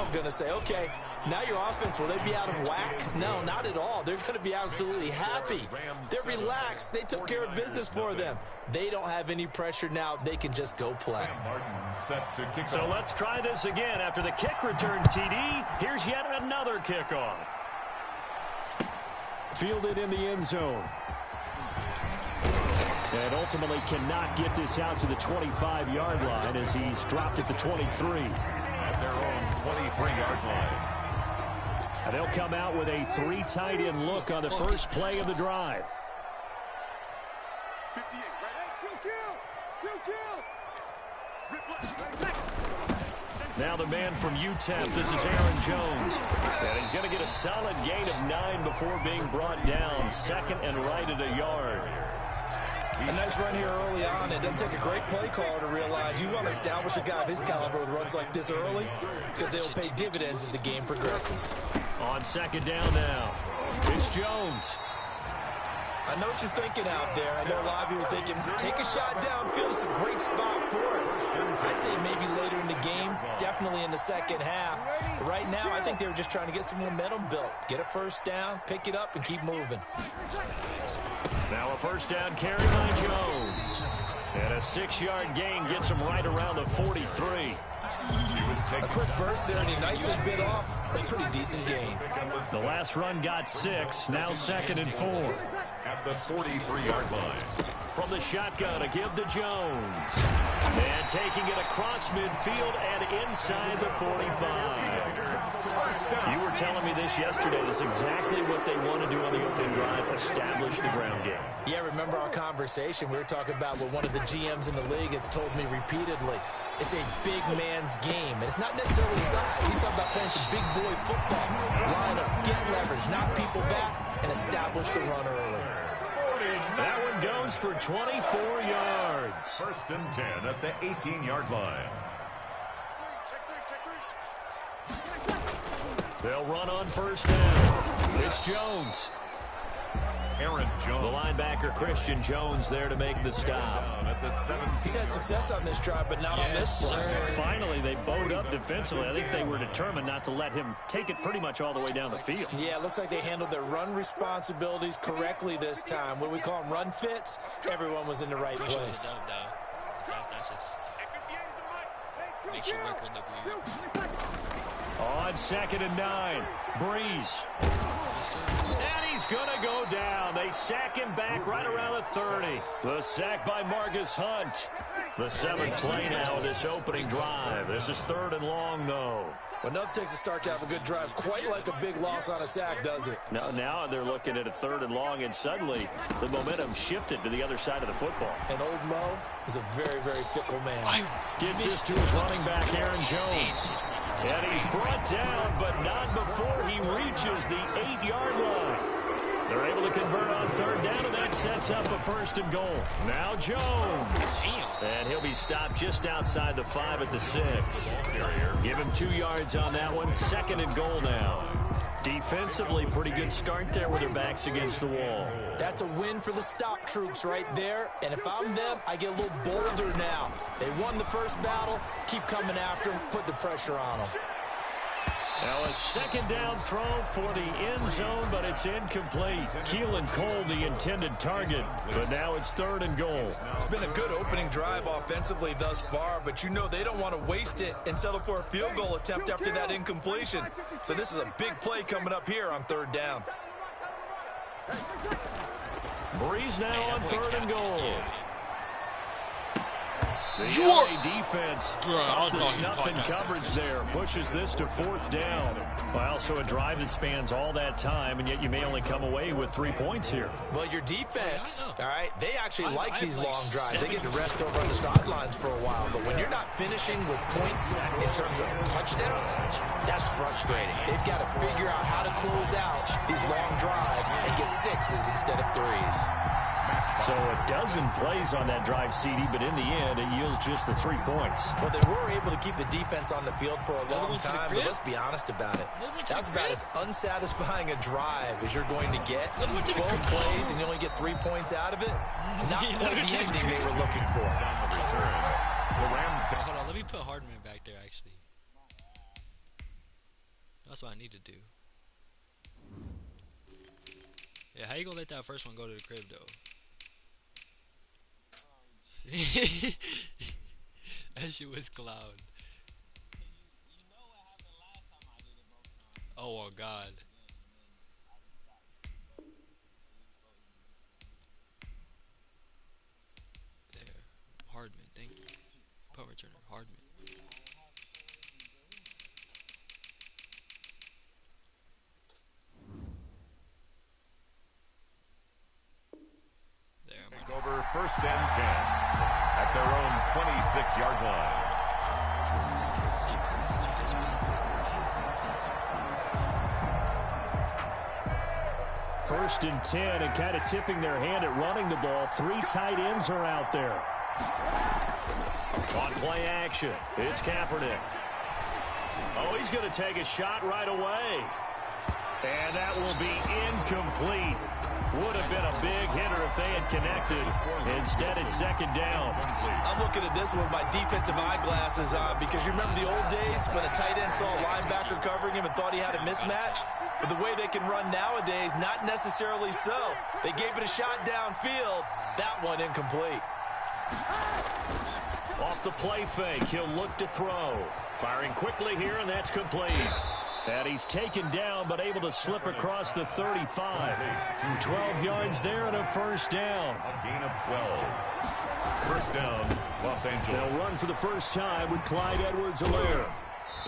not going to say, okay, now your offense, will they be out of whack? No, not at all. They're going to be absolutely happy. They're relaxed. They took care of business for them. They don't have any pressure now. They can just go play. So let's try this again. After the kick return TD, here's yet another kickoff. Fielded in the end zone. And ultimately cannot get this out to the 25-yard line as he's dropped at the 23. At their own 23-yard line. And they'll come out with a 3 tight end look on the first play of the drive. 58, right? Now the man from UTEP, this is Aaron Jones. And he's going to get a solid gain of 9 before being brought down. Second and right at a yard. A nice run here early on. It doesn't take a great play caller to realize you want to establish a guy of his caliber with runs like this early because they'll pay dividends as the game progresses. On second down now, it's Jones. I know what you're thinking out there. I know a lot of you are thinking, take a shot downfield. It's a great spot for it. I'd say maybe later in the game, definitely in the second half. But right now, I think they were just trying to get some momentum built. Get a first down, pick it up, and keep moving. Now a first down carry by Jones. And a 6-yard gain gets him right around the 43. A quick burst there, and he nicely bit off a pretty decent gain. The last run got 6, now second and 4. At the 43-yard line. From the shotgun, a give to Jones. And taking it across midfield and inside the 45. You were telling me this yesterday. This is exactly what they want to do on the opening drive, establish the ground game. Yeah, remember our conversation? We were talking about what one of the GMs in the league has told me repeatedly. It's a big man's game, and it's not necessarily size. He's talking about playing some big boy football. Line up, get leverage, knock people back, and establish the run early. That one goes for 24 yards. First and 10 at the 18-yard line. They'll run on first down. It's Jones. Aaron Jones. The linebacker, Christian Jones, there to make the stop. At the 17. He's had success on this drive, but not on this one. Finally, they bowed up defensively. I think they were determined not to let him take it pretty much all the way down the field. Yeah, it looks like they handled their run responsibilities correctly this time. What we call them run fits, everyone was in the right place. Make sure record that we... On second and 9, Breeze. And he's going to go down. They sack him back right around the 30. The sack by Marcus Hunt. The 7th play now of this opening drive. This is third and long, though. Well, nothing takes a start to have a good drive quite like a big loss on a sack, does it? Now they're looking at a third and long, and suddenly the momentum shifted to the other side of the football. And old Mo is a very, very fickle man. Gets this to his running back, Aaron Jones. And he's brought down, but not before he reaches the 8-yard line. They're able to convert on third down, and that sets up a first and goal. Now Jones. And he'll be stopped just outside the 5 at the 6. Give him 2 yards on that one. Second and goal now. Defensively, pretty good start there with their backs against the wall. That's a win for the stop troops right there. And if I'm them, I get a little bolder now. They won the first battle. Keep coming after them. Put the pressure on them. Now a second down throw for the end zone, but it's incomplete. Keelan Cole, the intended target, but now it's third and goal. It's been a good opening drive offensively thus far, but you know they don't want to waste it and settle for a field goal attempt after that incompletion. So this is a big play coming up here on third down. Breeze now on third and goal. The LA defense, the snuff in coverage there, pushes this to fourth down. Well, so a drive that spans all that time, and yet you may only come away with 3 points here. Well, your defense, all right, they actually like these long drives. They get to rest over on the sidelines for a while. But when you're not finishing with points in terms of touchdowns, that's frustrating. They've got to figure out how to close out these long drives and get 6s instead of 3s. So a dozen plays on that drive, CD, but in the end, it yields just the 3 points. Well, they were able to keep the defense on the field for a long time, but let's be honest about it. That's about as unsatisfying a drive as you're going to get. 12 plays and you only get 3 points out of it. Not quite the ending they were looking for. Hold on, let me put Hardman back there, actually. That's what I need to do. Yeah, how you gonna let that first one go to the crib, though? That shit was clown. Oh, my God. There. Hardman, thank you. Punt returner, Hardman. Take over 1st and 10 at their own 26-yard line. 1st and 10, and kind of tipping their hand at running the ball. 3 tight ends are out there. On play action, it's Kaepernick. Oh, he's going to take a shot right away. And that will be incomplete. Would have been a big hitter if they had connected. Instead, it's 2nd down. I'm looking at this with my defensive eyeglasses on because you remember the old days when a tight end saw a linebacker covering him and thought he had a mismatch? But the way they can run nowadays, not necessarily so. They gave it a shot downfield. That one incomplete. Off the play fake, he'll look to throw. Firing quickly here, and that's complete. And he's taken down, but able to slip across the 35. 12 yards there and a 1st down. A gain of 12. 1st down, Los Angeles. They'll run for the first time with Clyde Edwards-Helaire.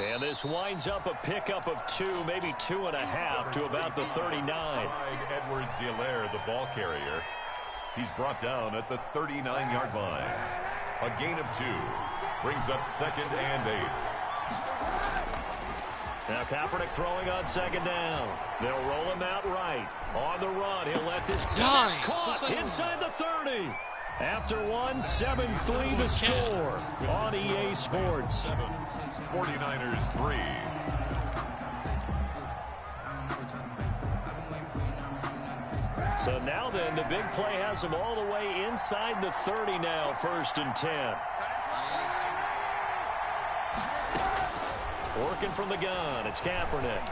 And this winds up a pickup of 2, maybe 2.5 to about the 39. Clyde Edwards-Helaire, the ball carrier. He's brought down at the 39-yard line. A gain of 2 brings up 2nd and 8. Now Kaepernick throwing on 2nd down. They'll roll him out right. On the run, he'll let this go. It's caught inside the 30. After one, 7-3 the score on EA Sports. 49ers 3. So now then, the big play has him all the way inside the 30 now, 1st and 10. Working from the gun, it's Kaepernick.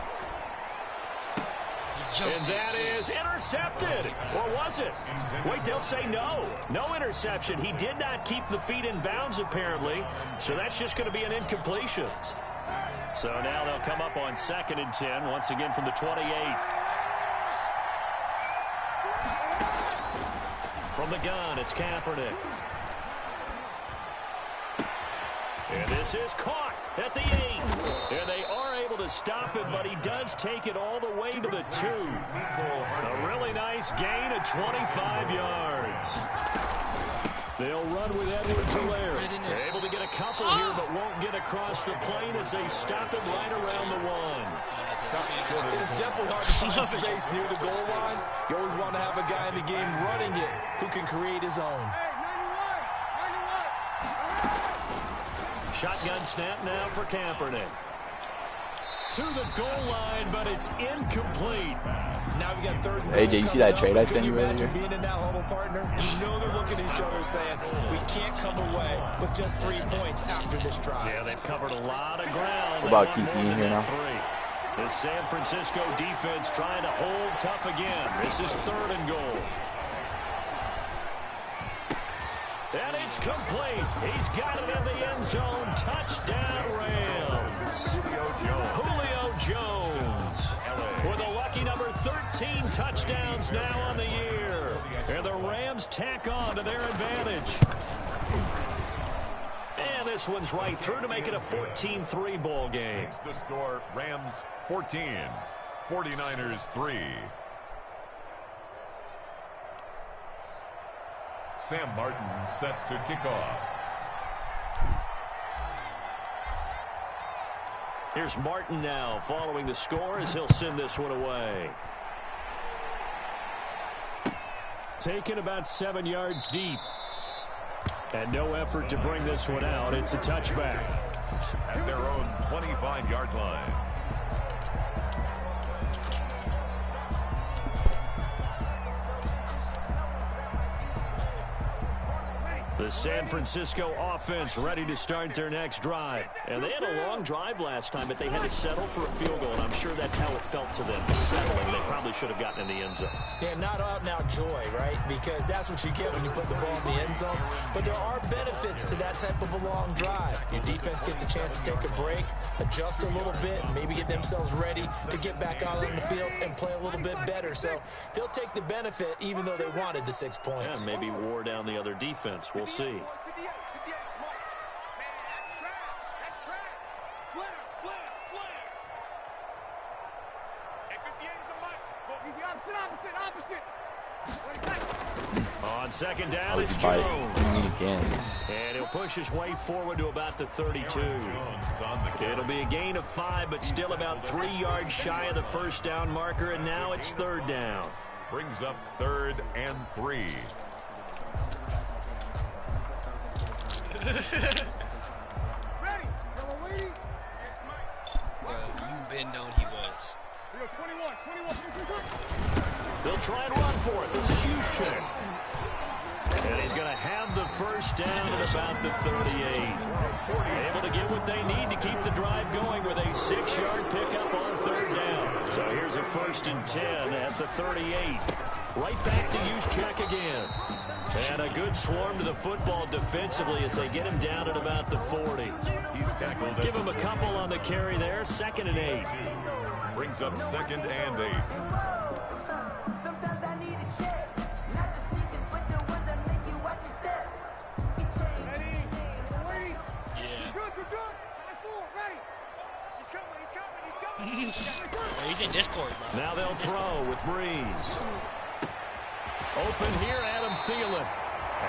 And that is intercepted. Or was it? Wait, they'll say no. No interception. He did not keep the feet in bounds, apparently. So that's just going to be an incompletion. So now they'll come up on 2nd and 10, once again from the 28. From the gun, it's Kaepernick. And this is caught at the 8. And they are able to stop him, but he does take it all the way to the 2. A really nice gain of 25 yards. They'll run with Edwards-Helaire. They're able to get a couple here, but won't get across the plane as they stop him right around the 1. It is definitely hard to find space near the goal line. You always want to have a guy in the game running it who can create his own. Shotgun snap now for Kaepernick. To the goal line, but it's incomplete. Now we got 3rd and AJ, you see that trade I sent you earlier? Being in that huddle, partner, you know they're looking at each other saying, we can't come away with just 3 points after this drive. Yeah, they've covered a lot of ground. What about Keith in here now? The San Francisco defense trying to hold tough again. This is 3rd and goal. And it's complete. He's got it in the end zone. Touchdown, Rams. Julio Jones with a lucky number 13 touchdowns now on the year. And the Rams tack on to their advantage. And this one's right through to make it a 14-3 ball game. The score, Rams 14, 49ers 3. Sam Martin set to kick off. Here's Martin now following the score as he'll send this one away. Taken about 7 yards deep. And no effort to bring this one out. It's a touchback. At their own 25-yard line. The The San Francisco offense ready to start their next drive. And they had a long drive last time, but they had to settle for a field goal, and I'm sure that's how it felt to them. Settling, they probably should have gotten in the end zone. Yeah, not out-and-out joy, right? Because that's what you get when you put the ball in the end zone. But there are benefits to that type of a long drive. Your defense gets a chance to take a break, adjust a little bit, maybe get themselves ready to get back out on the field and play a little bit better. So they'll take the benefit even though they wanted the 6 points. Yeah, maybe wore down the other defense. We'll see. On second down, it's Jones. And he'll push his way forward to about the 32. It'll be a gain of 5, but still about 3 yards shy of the first down marker, and now it's third down. Brings up 3rd and 3. Ready, yellow lady. Bro, you've been known he was. 21. They'll try and run for it. This is Juszczyk. And he's going to have the first down at about the 38. Able to get what they need to keep the drive going with a 6-yard pickup on third down. So here's a 1st and 10 at the 38. Right back to Juszczyk again. And a good swarm to the football defensively as they get him down at about the 40. He's tackled. Give him a couple on the carry there. 2nd and 8. Brings up 2nd and 8. Sometimes I need a check. Not the sneakers, but the ones that make you watch your step. Ready? Yeah. Good. Time forward, ready. He's coming. Bro, he's in Discord, bro. Now they'll throw with Breeze. Open here, Adam Thielen.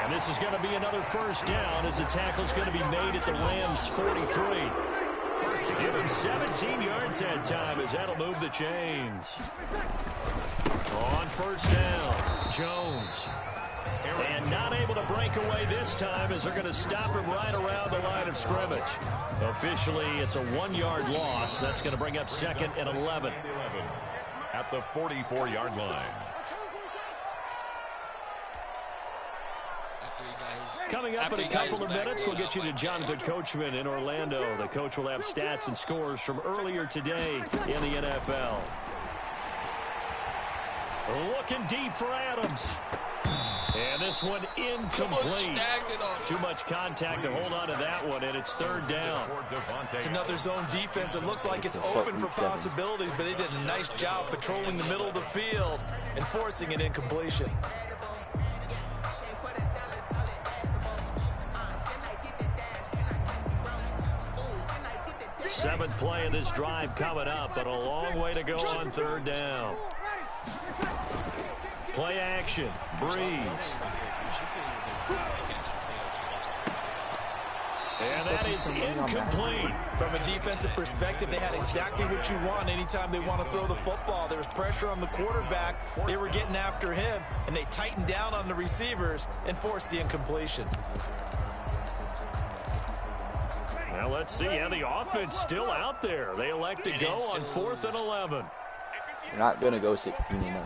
And this is going to be another first down as the tackle's going to be made at the Rams' 43. Give him 17 yards that time as that'll move the chains. On first down, Jones. And not able to break away this time as they're going to stop him right around the line of scrimmage. Officially, it's a 1-yard loss. That's going to bring up 2nd and 11. At the 44-yard line. Coming up in a couple of minutes, we'll get you to Jonathan Coachman in Orlando. The coach will have stats and scores from earlier today in the NFL. Looking deep for Adams. And this one incomplete. Too much contact to hold on to that one, and it's third down. It's another zone defense. It looks like it's open for possibilities, but they did a nice job patrolling the middle of the field and forcing an incompletion. 7th play of this drive coming up, but a long way to go on third down. Play action, Breeze. And that is incomplete. From a defensive perspective, they had exactly what you want anytime they want to throw the football. There was pressure on the quarterback. They were getting after him, and they tightened down on the receivers and forced the incompletion. Well, let's see. Yeah, the offense still out there. They elect to go on 4th and 11. You're not going to go 16-0. Yeah,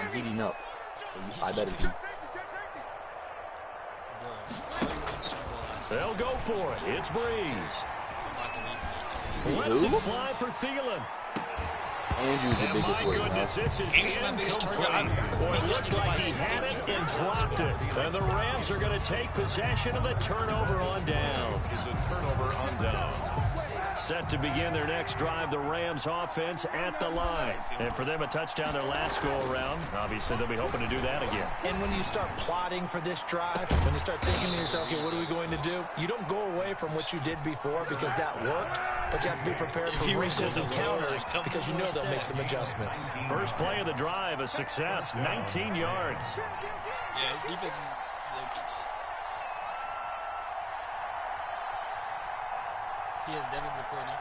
I'm heating up. I better be. They'll go for it. It's Breeze. Lets it fly for Thielen. Andrew's the biggest my goodness, this is incomplete. Boy, it looked like he had it and dropped it. And the Rams are going to take possession of the turnover on down. Is a turnover on down. Set to begin their next drive, the Rams offense at the line. And for them, a touchdown their last go-around. Obviously, they'll be hoping to do that again. And when you start plotting for this drive, when you start thinking to yourself, okay, what are we going to do? You don't go away from what you did before because that worked, but you have to be prepared for wrinkles and counters because you know they'll make some adjustments. First play of the drive, a success, 19 yards. Yeah, his defense is... He has Devin McCourty.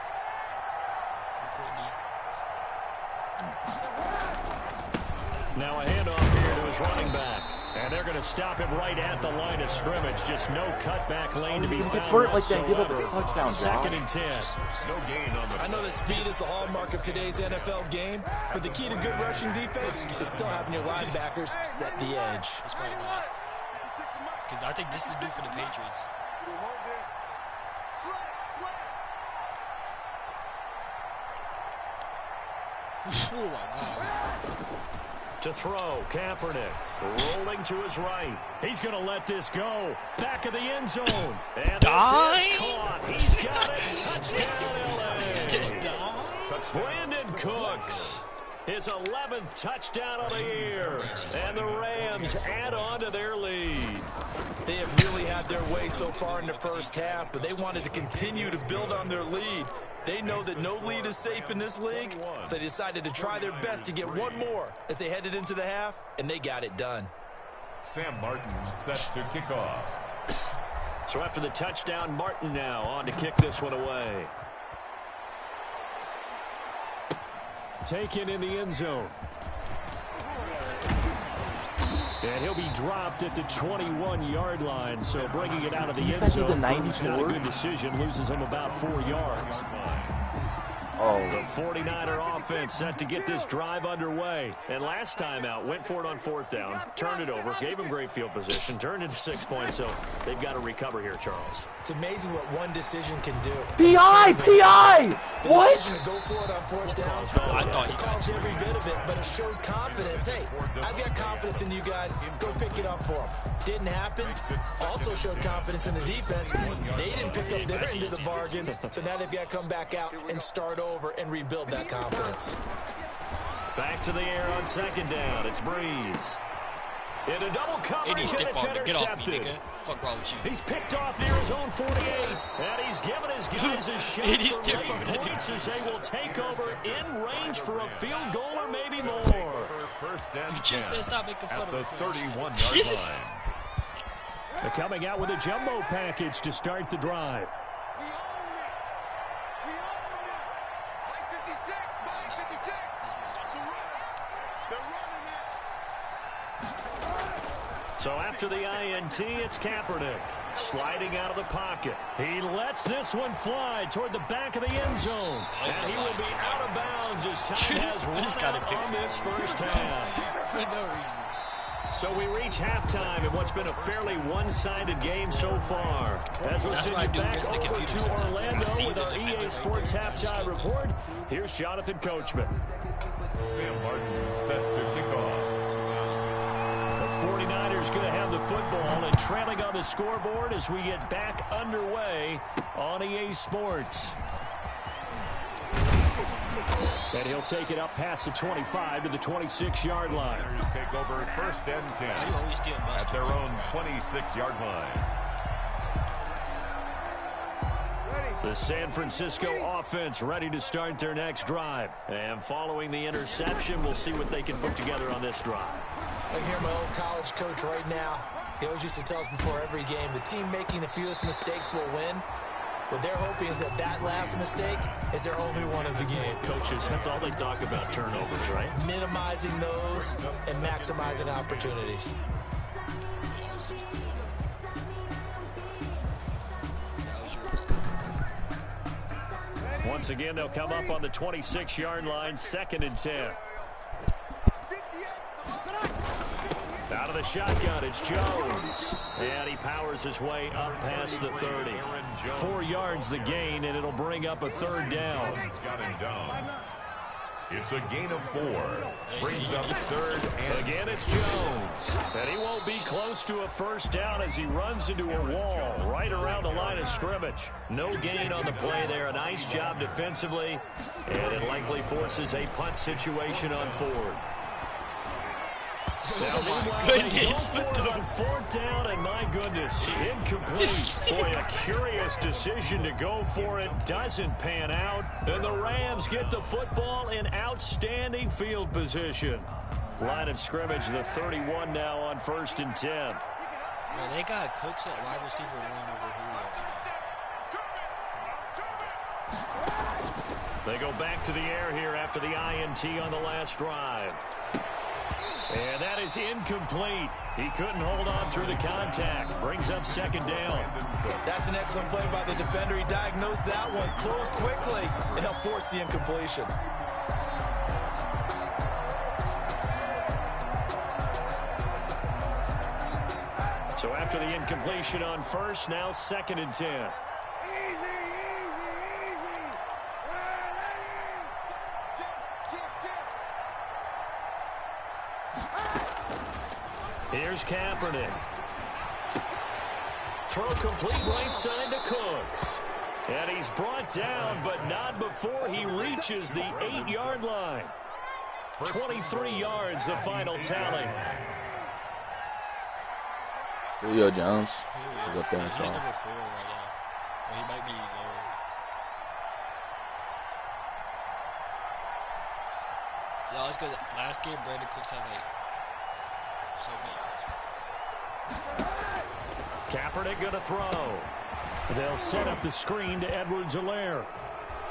Now a handoff here to his running back. And they're going to stop him right at the line of scrimmage. Just no cutback lane to be found. Burnt like that, give up a touchdown, Second and 10. No gain on the I know that speed is the hallmark of today's NFL game, but the key to good rushing defense is still having your linebackers set the edge. It's probably not. Because I think this is due for the Patriots. Oh, my God. To throw, Kaepernick rolling to his right. He's going to let this go. Back of the end zone. And this is caught. He's got it. Touchdown, L.A. Brandon Cooks. His 11th touchdown of the year. And the Rams add on to their lead. They have really had their way so far in the first half, but they wanted to continue to build on their lead. They know that no lead is safe in this league, so they decided to try their best to get one more as they headed into the half, and they got it done. Sam Martin set to kick off. So after the touchdown, Martin now on to kick this one away. Taken in the end zone. And he'll be dropped at the 21-yard line, so bringing it out of the end zone proves not a good decision, loses him about 4 yards. Oh. The 49er offense set to get this drive underway. And last time out, went for it on 4th down, turned it over, gave him great field position, turned into 6 points, so they've got to recover here, Charles. It's amazing what one decision can do. P.I. What? The decision to go for it on 4th down, I thought he caused every bit of it, but it showed confidence. Hey, I've got confidence in you guys. Go pick it up for them. Didn't happen. Also showed confidence in the defense. They didn't pick up their end of the bargain, so now they've got to come back out and start over and rebuild that confidence. Back to the air on 2nd down. It's Breeze. In a double coverage, Any stiff it's arm, get off me, intercepted. nigga. Fuck wrong with you. He's picked off near his own 48, and he's given his guys a shot Any for stiff late arm, points as they will take over in range for a field goal or maybe more. You just said stop making fun at of the me. 31-yard line. They're coming out with a jumbo package to start the drive. So after the INT, it's Kaepernick sliding out of the pocket. He lets this one fly toward the back of the end zone. And he will be out of bounds as time has run out on this first half. For no reason. So we reach halftime in what's been a fairly one-sided game so far. As we'll send you back over to Orlando with our EA Sports Halftime Report, here's Jonathan Coachman. Sam Martin set to kick off. The 49ers going to have the football and trailing on the scoreboard as we get back underway on EA Sports. And he'll take it up past the 25 to the 26-yard line. Take over 1st and 10 You always steal at their own 26-yard line. The San Francisco offense ready to start their next drive. And following the interception, we'll see what they can put together on this drive. I hear my old college coach right now. He always used to tell us before every game, the team making the fewest mistakes will win. What they're hoping is that that last mistake is their only one of the game. Coaches, that's all they talk about, turnovers, right? Minimizing those and maximizing opportunities. Once again, they'll come up on the 26-yard line, 2nd and 10. Out of the shotgun, it's Jones. And he powers his way up past the 30. 4 yards the gain, and it'll bring up a 3rd down. He's got him down. It's a gain of 4. Brings up 3rd and again, it's Jones. And he won't be close to a 1st down as he runs into a wall right around the line of scrimmage. No gain on the play there. A nice job defensively. And it likely forces a punt situation on 4th. Now, Oh my goodness. on 4th down, and my goodness, incomplete. Boy, a curious decision to go for it. Doesn't pan out. And the Rams get the football in outstanding field position. Line of scrimmage, the 31 now on 1st and 10. Yeah, they got Cooks at wide receiver 1 over Julio. They go back to the air here after the INT on the last drive. And that is incomplete. He couldn't hold on through the contact. Brings up second down. That's an excellent play by the defender. He diagnosed that one, closed quickly, and helped force the incompletion. So after the incompletion on first, now 2nd and 10. Here's Kaepernick. Throw complete right side to Cooks. And he's brought down, but not before he reaches the 8-yard line. 23 yards, the final tally. Julio Jones is up there. He's number 4 right now. Well, he might be lower. Yeah, let's go. Last game, Brandon Cooks had like so many yards. Kaepernick going to throw. They'll set up the screen to Edwards-Helaire.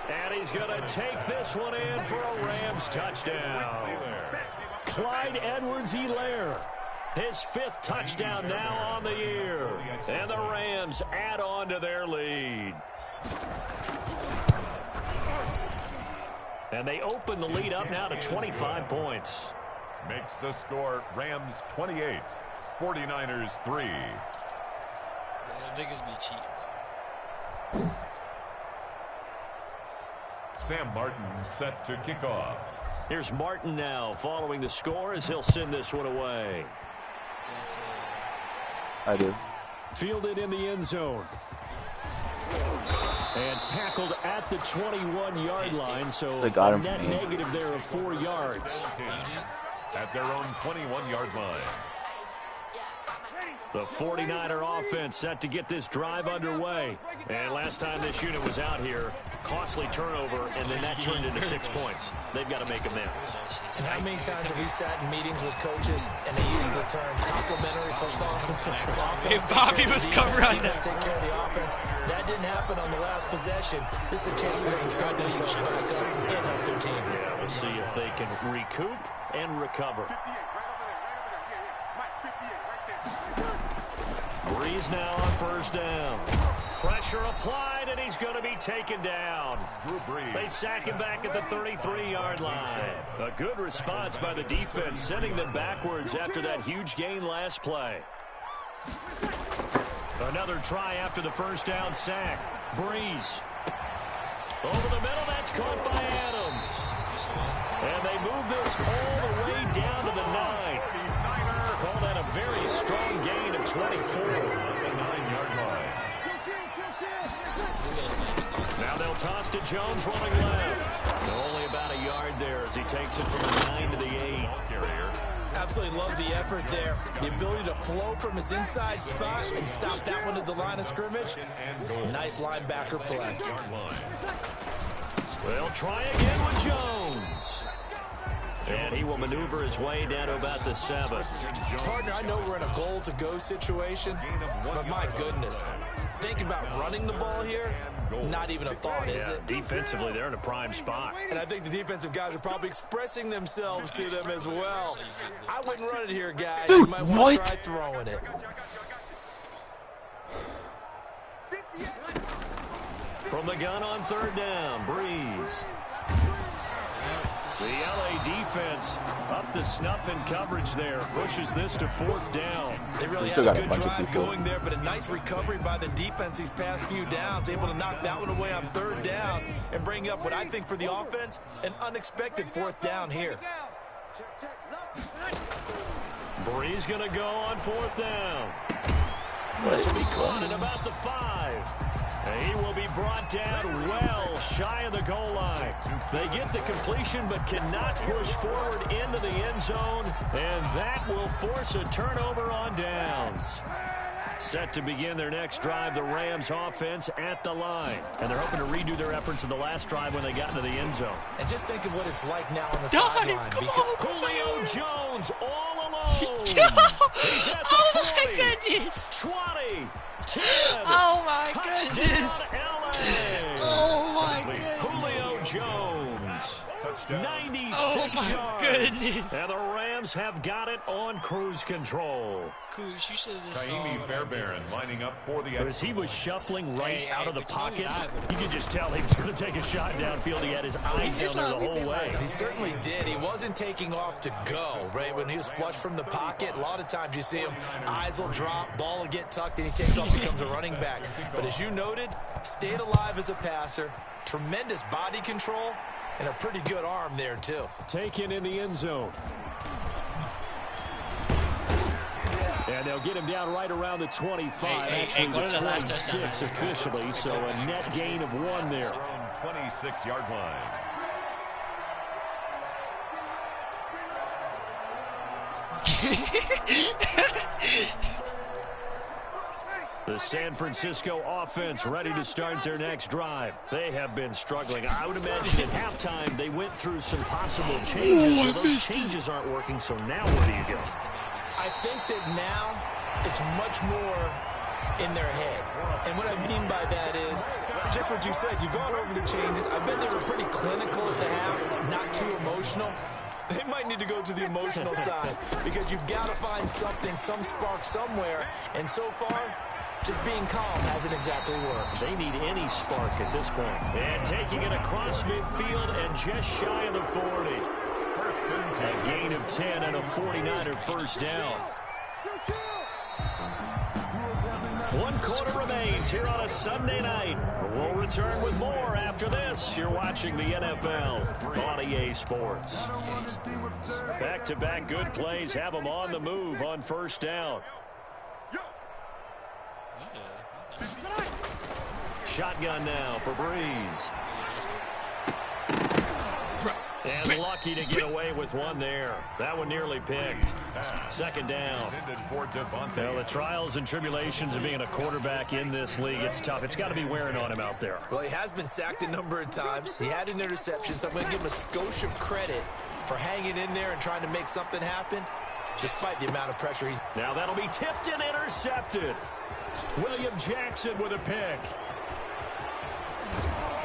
And he's going to take this one in for a Rams touchdown. Clyde Edwards-Helaire. His 5th touchdown now on the year. And the Rams add on to their lead. And they open the lead up now to 25 points. Makes the score Rams 28, 49ers 3. Niggas be cheap. Sam Martin set to kick off. Here's Martin now following the score as he'll send this one away. I do. Fielded in the end zone. And tackled at the 21-yard line, so They got him a net from me. negative there of 4 yards. At their own 21-yard line. The 49er offense set to get this drive underway. And last time this unit was out here, costly turnover, and then that turned into 6 points. They've got to make amends. And how many times have we sat in meetings with coaches and they use the term complementary football? Hey, Bobby was coming right now. Take care of the offense. That didn't happen on the last possession. This is a chance for them to cut themselves back up and help their team. Yeah, we'll see if they can recoup and recover. Breeze now on first down. Pressure applied, and he's going to be taken down. Drew Brees. They sack him back at the 33-yard line. A good response by the defense, sending them backwards after that huge gain last play. Another try after the first down sack. Breeze. Over the middle, that's caught by Adams. And they move this all the way down to the 9. Call that a very strong gain of 24. Now they'll toss to Jones rolling left. Only about a yard there as he takes it from the 9 to the 8. Absolutely love the effort there. The ability to flow from his inside spot and stop that one at the line of scrimmage. Nice linebacker play. They'll try again with Jones. And he will maneuver his way down to about the 7. Partner, I know we're in a goal-to-go situation, but my goodness. Think about running the ball here. Not even a thought, is it? Defensively, they're in a prime spot. And I think the defensive guys are probably expressing themselves to them as well. I wouldn't run it here, guys. Dude, you might want to what? try throwing it. From the gun on third down, Breeze. The LA defense up to snuff in coverage there. Pushes this to 4th down. They really still had a got a good bunch of drive people. going there, but a nice recovery by the defense these past few downs. Able to knock that one away on 3rd down and bring up what I think for the offense, an unexpected 4th down here. Breeze going to go on 4th down. This will be caught at about the 5. He will be brought down well shy of the goal line. They get the completion but cannot push forward into the end zone, and that will force a turnover on downs. Set to begin their next drive, the Rams offense at the line. And they're hoping to redo their efforts in the last drive when they got into the end zone. And just think of what it's like now on the sideline. Julio Jones all alone. He's No! at the Oh 40, my goodness! 20, 10. Oh my Touchdown, goodness! LA. Oh my Julio goodness! Jones. 96 Oh my yards. goodness! And the Rams Rams have got it on cruise control. Coos, you should have just saw Taimi what I did. Fairbairn lining up for the As he was shuffling right out of the but you know pocket, he's not. you could just tell he was going to take a shot downfield. He had his eyes down there the whole way. He certainly did. He wasn't taking off to go, right? When he was flush from the pocket, a lot of times you see him, eyes will drop, ball will get tucked, and he takes off, becomes a running back. But as you noted, stayed alive as a passer, tremendous body control, and a pretty good arm there, too. Taken in the end zone. And they'll get him down right around the 25, actually go the to the last touchdown. 26 officially, so a net gain of 1 there. 26-yard line. The San Francisco offense ready to start their next drive. They have been struggling. I would imagine at halftime they went through some possible changes. Well, those changes aren't working, so now where do you go? I think that now it's much more in their head. And what I mean by that is just what you said. You've gone over the changes. I bet they were pretty clinical at the half, not too emotional. They might need to go to the emotional side because you've got to find something, some spark somewhere. And so far, just being calm hasn't exactly worked. They need any spark at this point. And taking it across midfield and just shy of the 40. A gain of 10 and a 49er first down. 1 quarter remains here on a Sunday night. We'll return with more after this. You're watching the NFL on EA Sports. Back-to-back good plays have them on the move on first down. Shotgun now for Breeze. And lucky to get away with one there. That one nearly picked. Second down. Well, the trials and tribulations of being a quarterback in this league, it's tough. It's got to be wearing on him out there. Well, he has been sacked a number of times. He had an interception, so I'm going to give him a skosh of credit for hanging in there and trying to make something happen, despite the amount of pressure he's... Now that'll be tipped and intercepted. William Jackson with a pick.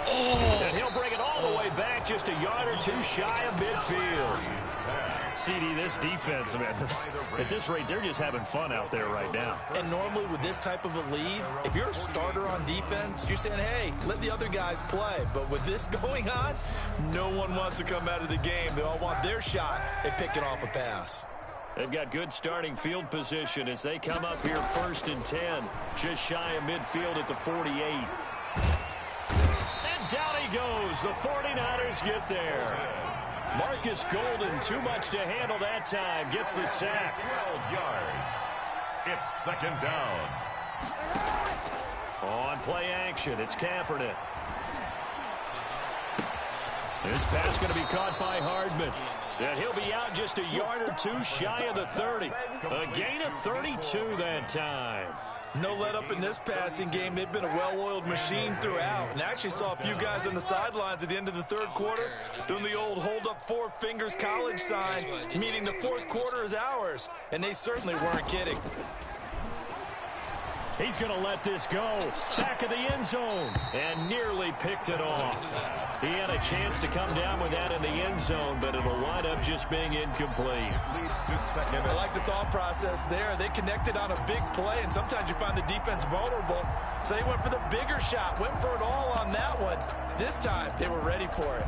And he'll bring it all the way back just a yard or two shy of midfield. CD, this defense, man, at this rate, they're just having fun out there right now. And normally with this type of a lead, if you're a starter on defense, you're saying, hey, let the other guys play. But with this going on, no one wants to come out of the game. They all want their shot at picking off a pass. They've got good starting field position as they come up here 1st and 10, just shy of midfield at the 48. And down he goes. The 49ers get there. Marcus Golden, too much to handle that time, gets the sack. 12 yards. It's second down. On play action, it's Kaepernick. This pass going to be caught by Hardman. And he'll be out just a yard or two shy of the 30. A gain of 32 that time. No let up in this passing game. They've been a well-oiled machine throughout. And actually saw a few guys on the sidelines at the end of the third quarter doing the old hold up 4 fingers college sign, meaning the fourth quarter is ours. And they certainly weren't kidding. He's going to let this go. Back of the end zone. And nearly picked it off. He had a chance to come down with that in the end zone, but it'll wind up just being incomplete. Leads to second. I like the thought process there. They connected on a big play, and sometimes you find the defense vulnerable. So they went for the bigger shot, went for it all on that one. This time, they were ready for it.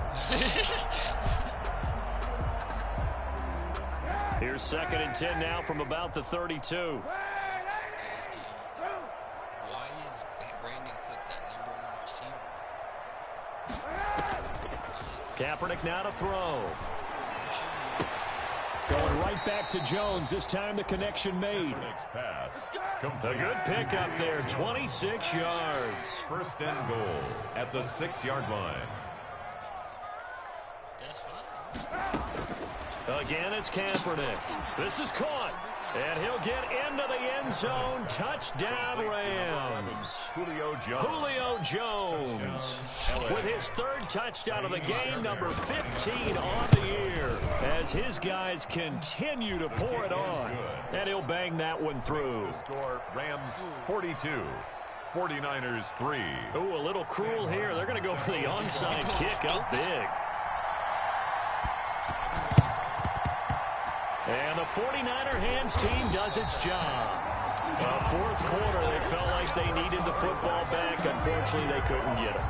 Here's 2nd and 10 now from about the 32. Kaepernick now to throw. Going right back to Jones. This time the connection made. Pass. A good pickup there. 26 yards. 1st and goal at the 6-yard line. That's fine. Again, it's Kaepernick. This is caught. And he'll get into the end zone. Touchdown, Rams. Julio Jones with his 3rd touchdown of the game, number 15 on the year, as his guys continue to pour it on. And he'll bang that one through. Score Rams 42, 49ers 3. Ooh, a little cruel here. They're going to go for the onside kick up big. And the 49er hands team does its job. Fourth quarter, they felt like they needed the football back. Unfortunately, they couldn't get it.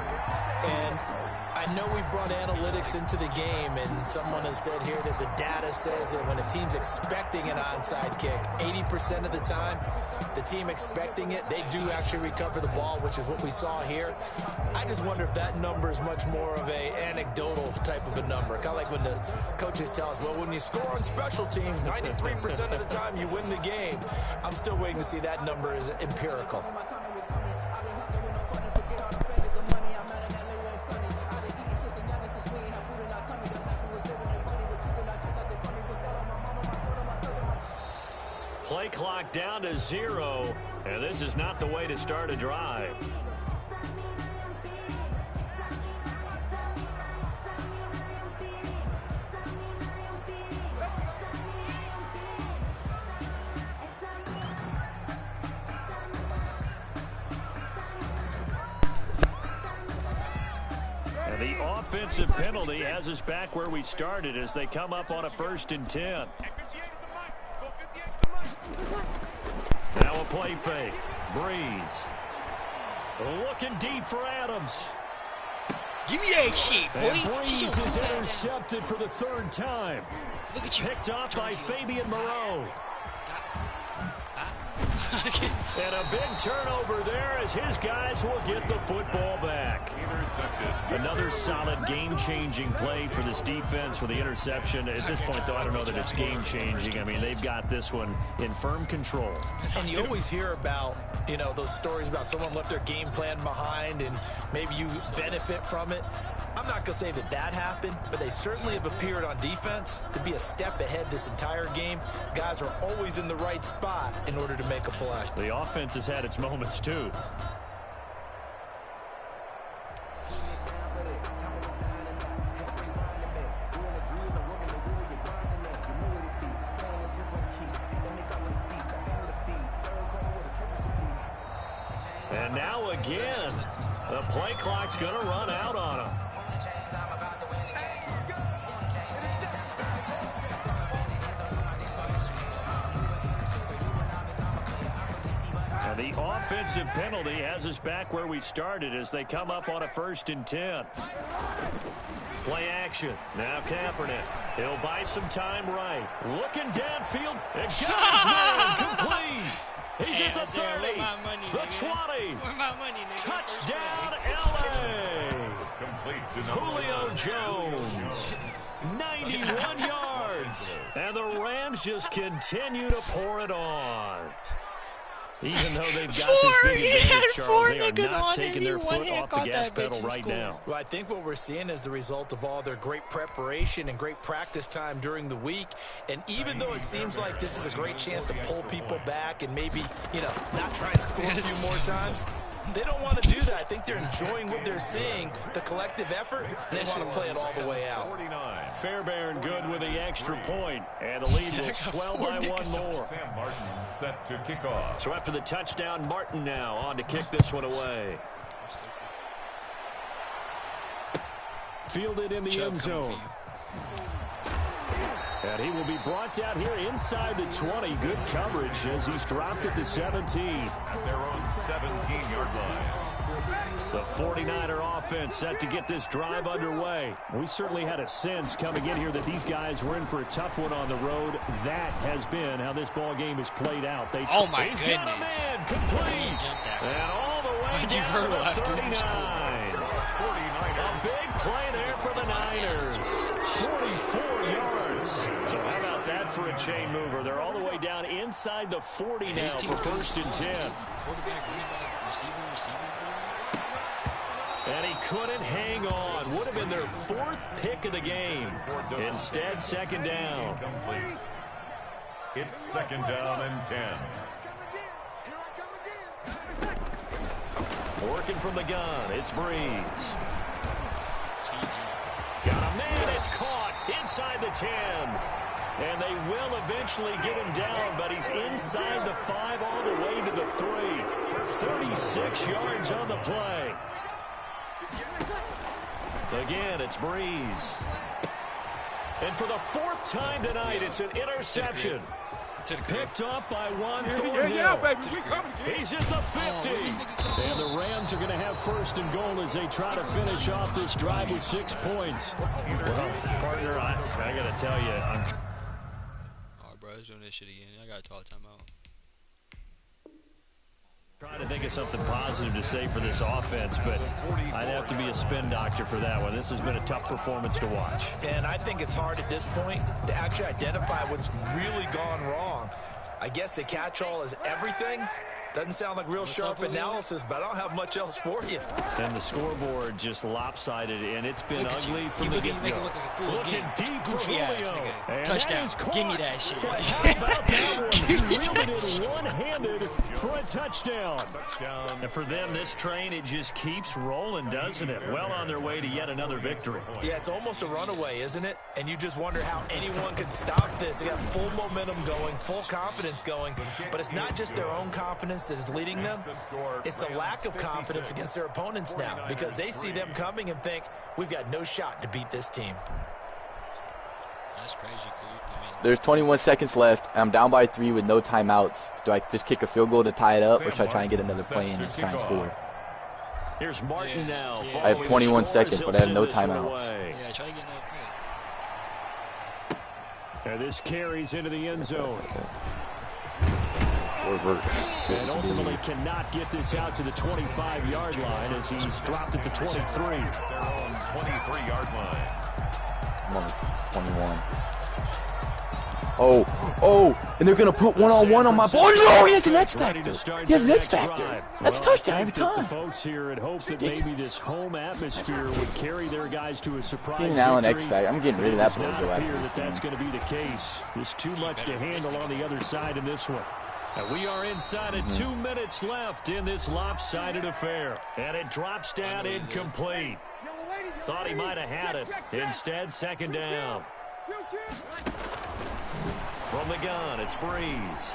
And I know we brought analytics into the game, and someone has said here that the data says that when a team's expecting an onside kick, 80% of the time, the team expecting it, they do actually recover the ball, which is what we saw here. I just wonder if that number is much more of a anecdotal type of a number. Kind of like when the coaches tell us, well, when you score on special teams, 93% of the time you win the game. I'm still waiting to see that number is empirical. Play clock down to 0, and this is not the way to start a drive. And the offensive penalty has us back where we started as they come up on a 1st and 10. Now a play fake. Breeze. Looking deep for Adams. Give me that shit, boy. And Breeze is intercepted for the 3rd time. Look at you. Picked off by Fabian Moreau. And a big turnover there as his guys will get the football back. Intercepted. Another solid game-changing play for this defense for the interception. At this point, though, I don't know that it's game-changing. I mean, they've got this one in firm control. And you always hear about, you know, those stories about someone left their game plan behind and maybe you benefit from it. I'm not going to say that that happened, but they certainly have appeared on defense to be a step ahead this entire game. Guys are always in the right spot in order to make a play. The offense has had its moments, too. And now again, the play clock's going to run out on them. And the offensive penalty has us back where we started as they come up on a 1st and 10. Play action. Now Kaepernick. He'll buy some time right. Looking downfield. And got his man complete. He's at the 30. The 20. Touchdown, L.A. Julio Jones. 91 yards. And the Rams just continue to pour it on. Even though they've got this big advantage, Charles, they are not taking their foot off the gas pedal right now. Well, I think what we're seeing is the result of all their great preparation and great practice time during the week. And even though it seems like this is a great chance to pull people back and maybe, you know, not try and score a few more times, they don't want to do that. I think they're enjoying what they're seeing, the collective effort, and they want to play it all the way out. Fairbairn good with the extra point, and the lead will swell by one more. Sam Martin set to kick off. So after the touchdown, Martin now on to kick this one away. Fielded in the end zone. And he will be brought down here inside the 20. Good coverage as he's dropped at the 17. Their own 17-yard line. The 49er offense set to get this drive underway. We certainly had a sense coming in here that these guys were in for a tough one on the road. That has been how this ball game has played out. Oh my goodness. He's got a man complete. And all the way down to 39. A big play there for the Niners. 44 yards. So how about that for a chain mover? They're all the way down inside the 40 now for 1st and 10. And he couldn't hang on. Would have been their 4th pick of the game. Instead, 2nd down. It's 2nd down and 10. Working from the gun, it's Breeze. Got a man, it's caught inside the 10. And they will eventually get him down, but he's inside the 5 all the way to the 3. 36 yards on the play. Again, it's Breeze. And for the fourth time tonight, it's an interception. Picked up by Juan Thornhill. Yeah, baby, we coming. He's at the 50. And the Rams are going to have first and goal as they try to finish off this drive with 6 points. Well, partner, I got to tell you, I'm... Oh, bro, he's doing this shit again. I got to call timeout. Trying to think of something positive to say for this offense, but I'd have to be a spin doctor for that one. This has been a tough performance to watch. And I think it's hard at this point to actually identify what's really gone wrong. I guess the catch-all is everything. Doesn't sound like real sharp analysis, but I don't have much else for you. And the scoreboard just lopsided, and it's been ugly from the get-go. Look like a fool. Looking deep for Julio. Touchdown. Give me that shit. How about that one? He reeled it in one-handed for a touchdown. And for them, this train, it just keeps rolling, doesn't it? Well on their way to yet another victory. Yeah, it's almost a runaway, isn't it? And you just wonder how anyone could stop this. They got full momentum going, full confidence going. But it's not just their own confidence that is leading them. It's the lack of confidence against their opponents now, because they see them coming and think, we've got no shot to beat this team. That's crazy, Coop. I mean, There's 21 seconds left. I'm down by 3 with no timeouts. Do I just kick a field goal to tie it up, or should I try and get another play and just try and score? Here's Martin now. I have 21 seconds, but I have no timeouts. yeah, try to get another play. And this carries into the end zone. And ultimately cannot get this out to the 25-yard line as he's dropped at the 23. Their own 23-yard line. I'm on 21. Oh, and they're going to put one-on-one on my ball. Oh, no, he has an X factor. He has an X factor. That's a touchdown every time. The folks here had hoped that maybe this home atmosphere would carry their guys to a surprise Getting Allen X factor. I'm getting rid of that blow after that that's going to be the case. There's too much to handle on the other side in this one. And we are inside of 2 minutes left in this lopsided affair. And it drops down incomplete. Thought he might have had it. Instead, second down. From the gun, it's Breeze.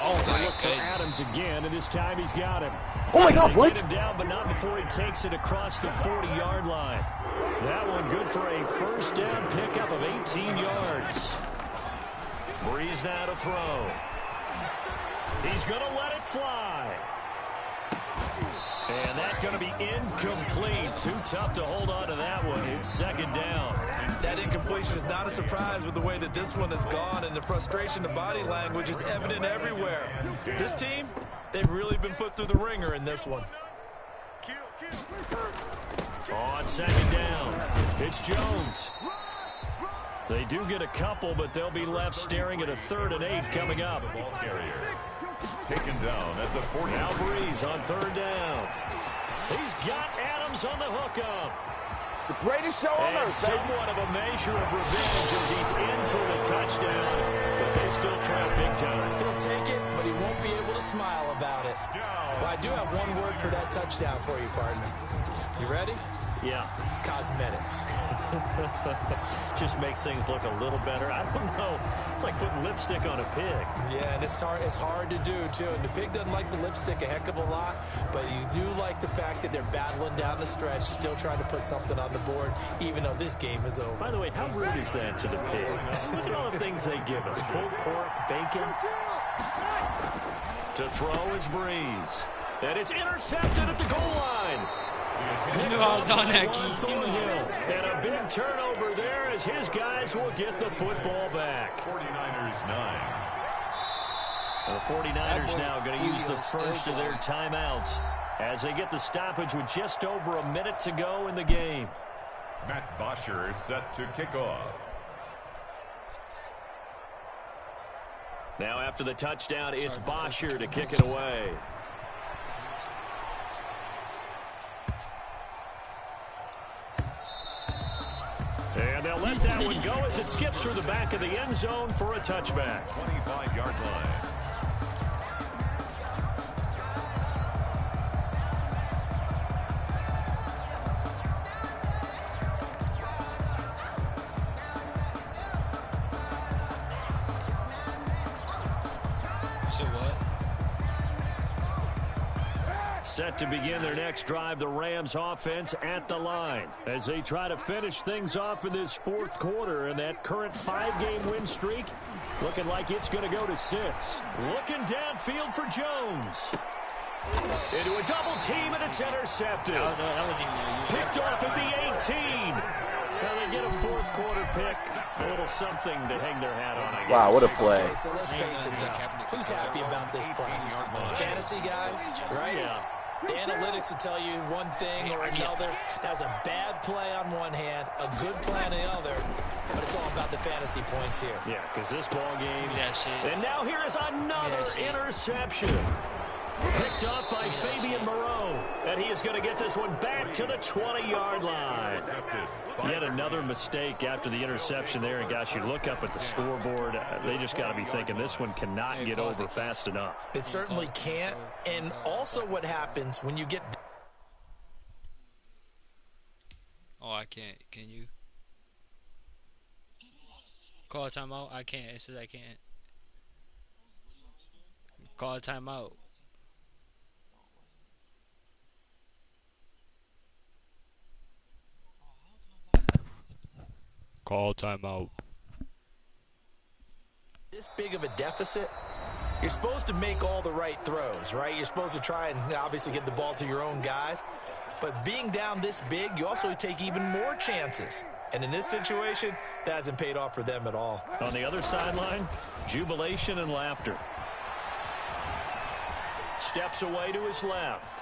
Oh, my Look for Adams again, and this time he's got him. Oh, my God, what? Get him down, but not before he takes it across the 40-yard line. That one good for a first down pickup of 18 yards. Breeze now to throw. He's going to let it fly. And that's going to be incomplete. Too tough to hold on to that one. It's second down. That incompletion is not a surprise with the way that this one has gone, and the frustration, the body language is evident everywhere. This team, they've really been put through the ringer in this one. On second down, it's Jones. They do get a couple, but they'll be left staring at a 3rd and 8 coming up. Ball carrier taken down at the 40. Now Breeze on 3rd down. He's got Adams on the hookup. The greatest show on And earth, somewhat of a measure of revenge as he's in for the touchdown, but they still try big time. He'll take it, but he won't be able to smile about it. Well, I do have one word for that touchdown for you, partner. You ready? Yeah. Cosmetics. Just makes things look a little better. I don't know. It's like putting lipstick on a pig. Yeah, and it's hard to do, too. And the pig doesn't like the lipstick a heck of a lot, but you do like the fact that they're battling down the stretch, still trying to put something on the board, even though this game is over. By the way, how rude is that to the pig? Look at all the things they give us. Pulled pork, bacon. To throw is Breeze. And it's intercepted at the goal line. I knew I was on that key. Thornhill. And a big turnover there as his guys will get the football back. 49ers 9. And the 49ers now going to use the first of their timeouts as they get the stoppage with just over a minute to go in the game. Matt Bosher is set to kick off. Now after the touchdown, it's Bosher to kick it away. And they'll let that one go as it skips through the back of the end zone for a touchback. 25-yard line. Set to begin their next drive, the Rams offense at the line as they try to finish things off in this fourth quarter, and that current 5-game win streak looking like it's going to go to 6. Looking downfield for Jones. Into a double team, and it's intercepted. That was even there. Picked off at the 18. Now they get a fourth quarter pick. A little something to hang their hat on, I guess. Wow, what a play. Okay, so let's face it now. Who's happy about this play? Fantasy guys, right? Yeah. The analytics will tell you one thing or another. That's a bad play on one hand, a good play on the other, but it's all about the fantasy points here. Yeah, because this ball game. That shit. And now here is another interception. Picked up by Fabian Moreau. And he is going to get this one back to the 20-yard line. Yet another mistake after the interception there. And, gosh, you look up at the scoreboard. They just got to be thinking this one cannot get over fast enough. It certainly can't. And also what happens when you get... Oh, I can't. Can you? Call a timeout? I can't. It says I can't. Call a timeout. Call timeout. This big of a deficit, you're supposed to make all the right throws, right? You're supposed to try and obviously get the ball to your own guys. But being down this big, you also take even more chances. And in this situation, that hasn't paid off for them at all. On the other sideline, jubilation and laughter. Steps away to his left.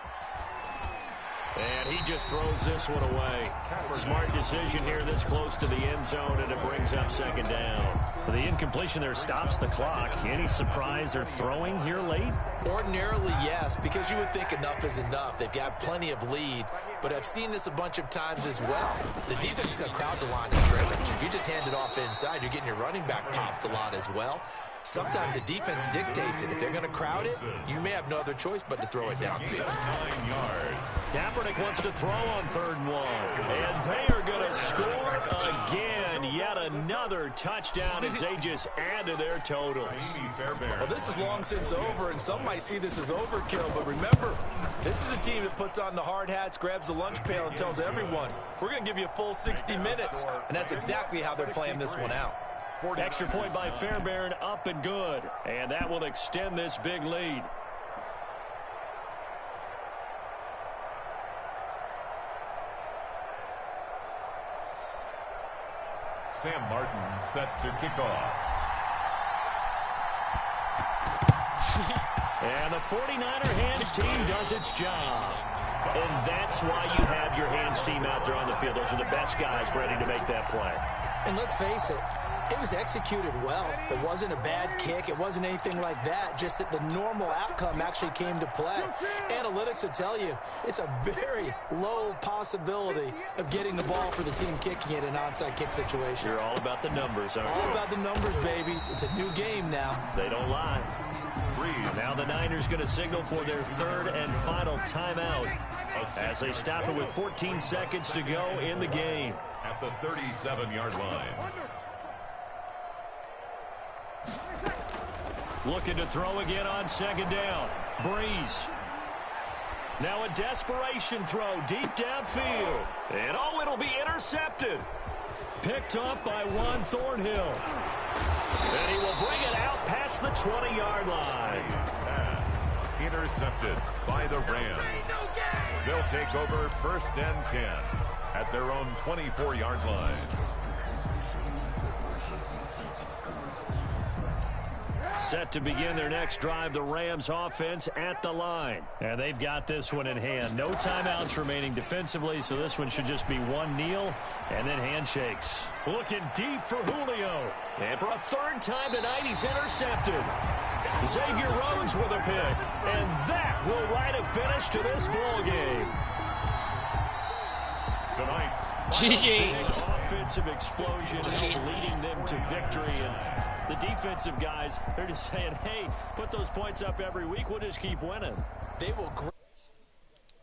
And he just throws this one away. Smart decision here this close to the end zone, and it brings up second down. The incompletion there stops the clock. Any surprise they're throwing here late? Ordinarily, yes, because you would think enough is enough. They've got plenty of lead, but I've seen this a bunch of times as well. The defense is going to crowd the line of scrimmage. If you just hand it off inside, you're getting your running back popped a lot as well. Sometimes the defense dictates it. If they're going to crowd it, you may have no other choice but to throw it downfield. 9 yards. Kaepernick wants to throw on 3rd and 1. And they are going to score again. Yet another touchdown as they just add to their totals. Well, this is long since over, and some might see this as overkill. But remember, this is a team that puts on the hard hats, grabs the lunch pail, and tells everyone, we're going to give you a full 60 minutes. And that's exactly how they're playing this one out. Extra point by Fairbairn, up and good. And that will extend this big lead. Sam Martin set to kick off. And the 49er hands team does its job. And that's why you have your hands team out there on the field. Those are the best guys ready to make that play. And let's face it, it was executed well. It wasn't a bad kick. It wasn't anything like that. Just that the normal outcome actually came to play. Analytics will tell you it's a very low possibility of getting the ball for the team kicking it in an onside kick situation. You're all about the numbers, aren't you? All about the numbers, baby. It's a new game now. They don't lie. Now the Niners going to signal for their 3rd and final timeout as they stop it with 14 seconds to go in the game. At the 37-yard line. Looking to throw again on 2nd down. Breeze. Now a desperation throw deep downfield. And oh, it'll be intercepted. Picked up by Juan Thornhill. And he will bring it out past the 20-yard line. Pass intercepted by the Rams. They'll take over 1st and 10 at their own 24-yard line. Set to begin their next drive, the Rams offense at the line. And they've got this one in hand. No timeouts remaining defensively, so this one should just be one kneel and then handshakes. Looking deep for Julio. And for a 3rd time tonight, he's intercepted. Xavier Rhodes with a pick. And that will write a finish to this ball game. Tonight's GG's. Offensive explosion leading them to victory. And the defensive guys, they're just saying, hey, put those points up every week. We'll just keep winning. They will